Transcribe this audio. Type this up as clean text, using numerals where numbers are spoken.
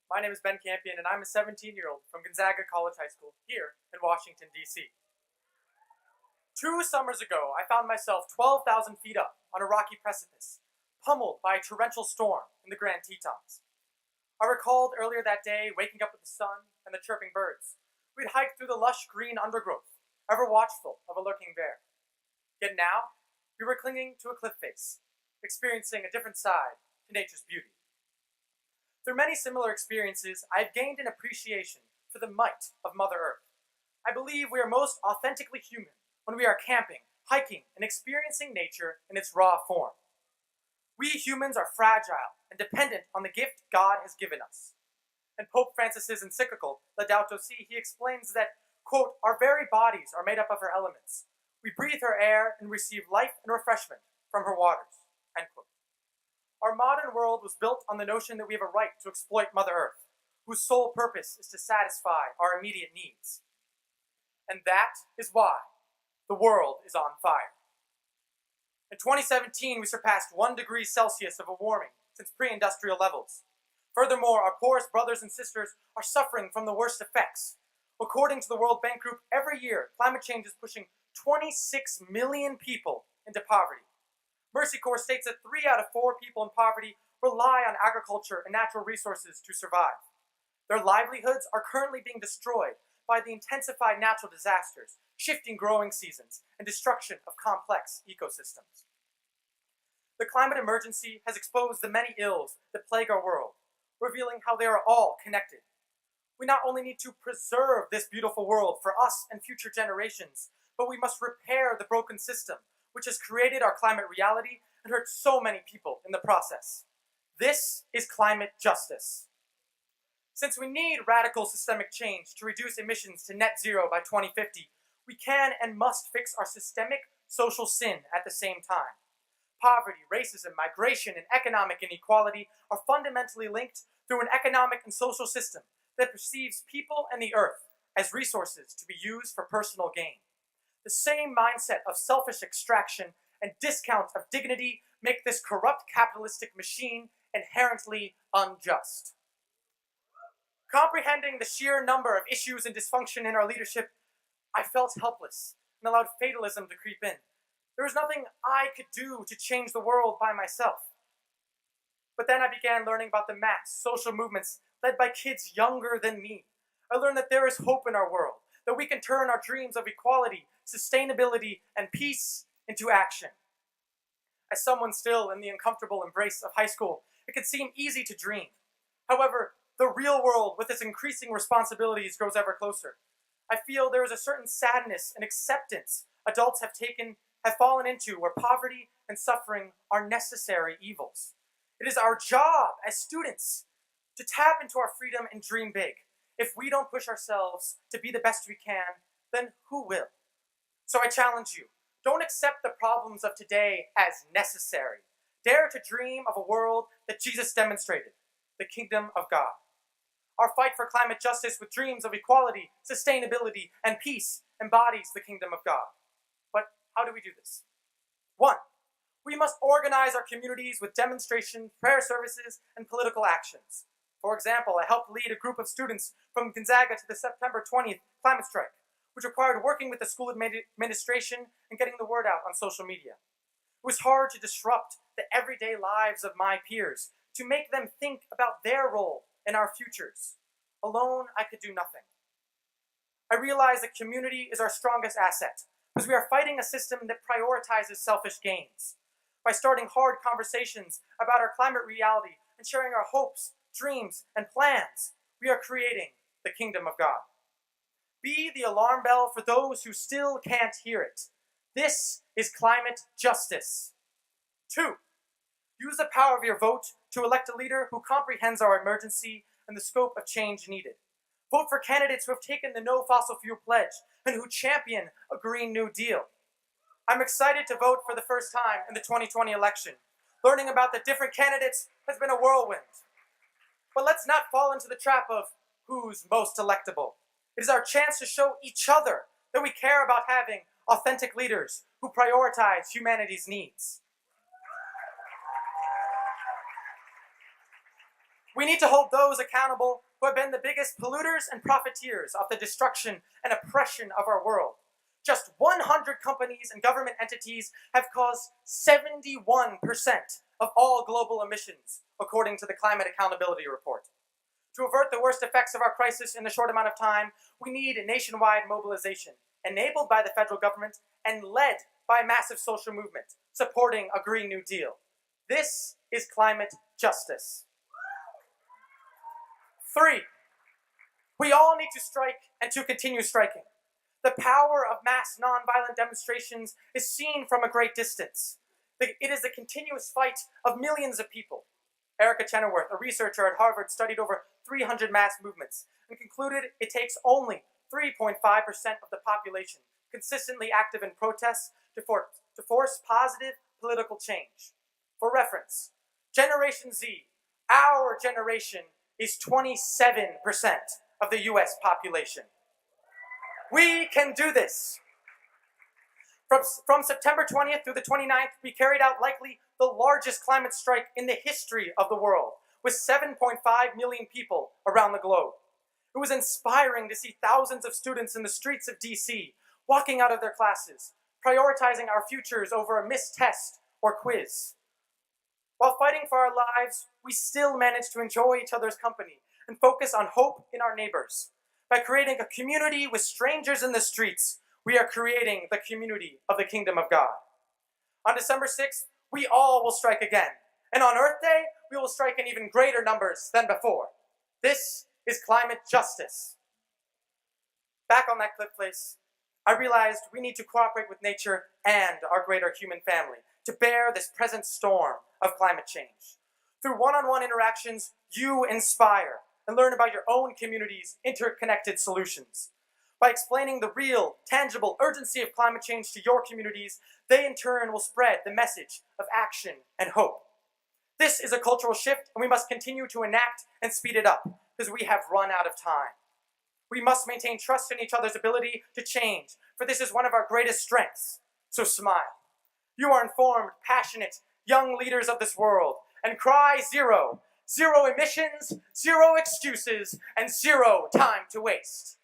My name is Ben Campion, and I'm a 17-year-old from Gonzaga College High School here in Washington, D.C. 2 summers ago, I found myself 12,000 feet up on a rocky precipice, pummeled by a torrential storm in the Grand Tetons. I recalled earlier that day waking up with the sun and the chirping birds. We'd hiked through the lush green undergrowth, ever watchful of a lurking bear. Yet now, we were clinging to a cliff face, experiencing a different side to nature's beauty. Through many similar experiences, I have gained an appreciation for the might of Mother Earth. I believe we are most authentically human when we are camping, hiking, and experiencing nature in its raw form. We humans are fragile and dependent on the gift God has given us. In Pope Francis's encyclical, Laudato Si, he explains that, quote, "Our very bodies are made up of her elements. We breathe her air and receive life and refreshment from her waters," end quote. Our modern world was built on the notion that we have a right to exploit Mother Earth, whose sole purpose is to satisfy our immediate needs. And that is why the world is on fire. In 2017, we surpassed 1 degree Celsius of a warming since pre-industrial levels. Furthermore, our poorest brothers and sisters are suffering from the worst effects. According to the World Bank Group, every year, climate change is pushing 26 million people into poverty. Mercy Corps states that 3 out of 4 people in poverty rely on agriculture and natural resources to survive. Their livelihoods are currently being destroyed by the intensified natural disasters, shifting growing seasons, and destruction of complex ecosystems. The climate emergency has exposed the many ills that plague our world, revealing how they are all connected. We not only need to preserve this beautiful world for us and future generations, but we must repair the broken system which has created our climate reality and hurt so many people in the process. This is climate justice. Since we need radical systemic change to reduce emissions to net zero by 2050, we can and must fix our systemic social sin at the same time. Poverty, racism, migration, and economic inequality are fundamentally linked through an economic and social system that perceives people and the earth as resources to be used for personal gain. The same mindset of selfish extraction and discount of dignity make this corrupt capitalistic machine inherently unjust. Comprehending the sheer number of issues and dysfunction in our leadership, I felt helpless and allowed fatalism to creep in. There was nothing I could do to change the world by myself. But then I began learning about the mass social movements led by kids younger than me. I learned that there is hope in our world, that we can turn our dreams of equality, sustainability, and peace into action. As someone still in the uncomfortable embrace of high school, it can seem easy to dream. However, the real world, with its increasing responsibilities, grows ever closer. I feel there is a certain sadness and acceptance adults have fallen into, where poverty and suffering are necessary evils. It is our job as students to tap into our freedom and dream big. If we don't push ourselves to be the best we can, then who will? So I challenge you, don't accept the problems of today as necessary. Dare to dream of a world that Jesus demonstrated, the kingdom of God. Our fight for climate justice with dreams of equality, sustainability, and peace embodies the kingdom of God. But how do we do this? 1. We must organize our communities with demonstrations, prayer services, and political actions. For example, I helped lead a group of students from Gonzaga to the September 20th climate strike, which required working with the school administration and getting the word out on social media. It was hard to disrupt the everyday lives of my peers, to make them think about their role in our futures. Alone, I could do nothing. I realize that community is our strongest asset, because we are fighting a system that prioritizes selfish gains. By starting hard conversations about our climate reality and sharing our hopes, dreams, and plans, we are creating the kingdom of God. Be the alarm bell for those who still can't hear it. This is climate justice. 2. Use the power of your vote to elect a leader who comprehends our emergency and the scope of change needed. Vote for candidates who have taken the no fossil fuel pledge and who champion a Green New Deal. I'm excited to vote for the first time in the 2020 election. Learning about the different candidates has been a whirlwind. But let's not fall into the trap of who's most electable. It is our chance to show each other that we care about having authentic leaders who prioritize humanity's needs. We need to hold those accountable who have been the biggest polluters and profiteers of the destruction and oppression of our world. Just 100 companies and government entities have caused 71% of all global emissions, according to the Climate Accountability Report. To avert the worst effects of our crisis in a short amount of time, we need a nationwide mobilization, enabled by the federal government and led by a massive social movement, supporting a Green New Deal. This is climate justice. 3, we all need to strike and to continue striking. The power of mass nonviolent demonstrations is seen from a great distance. It is the continuous fight of millions of people. Erica Chenoweth, a researcher at Harvard, studied over 300 mass movements and concluded it takes only 3.5% of the population consistently active in protests to force positive political change. For reference, Generation Z, our generation, is 27% of the US population. We can do this. From September 20th through the 29th, we carried out likely the largest climate strike in the history of the world, with 7.5 million people around the globe. It was inspiring to see thousands of students in the streets of DC, walking out of their classes, prioritizing our futures over a missed test or quiz. While fighting for our lives, we still managed to enjoy each other's company and focus on hope in our neighbors. By creating a community with strangers in the streets, we are creating the community of the kingdom of God. On December 6th, we all will strike again. And on Earth Day, we will strike in even greater numbers than before. This is climate justice. Back on that cliff place, I realized we need to cooperate with nature and our greater human family to bear this present storm of climate change. Through one-on-one interactions, you inspire and learn about your own community's interconnected solutions. By explaining the real, tangible urgency of climate change to your communities, they in turn will spread the message of action and hope. This is a cultural shift, and we must continue to enact and speed it up, because we have run out of time. We must maintain trust in each other's ability to change, for this is one of our greatest strengths. So smile. You are informed, passionate, young leaders of this world, and cry zero. Zero emissions, zero excuses, and zero time to waste.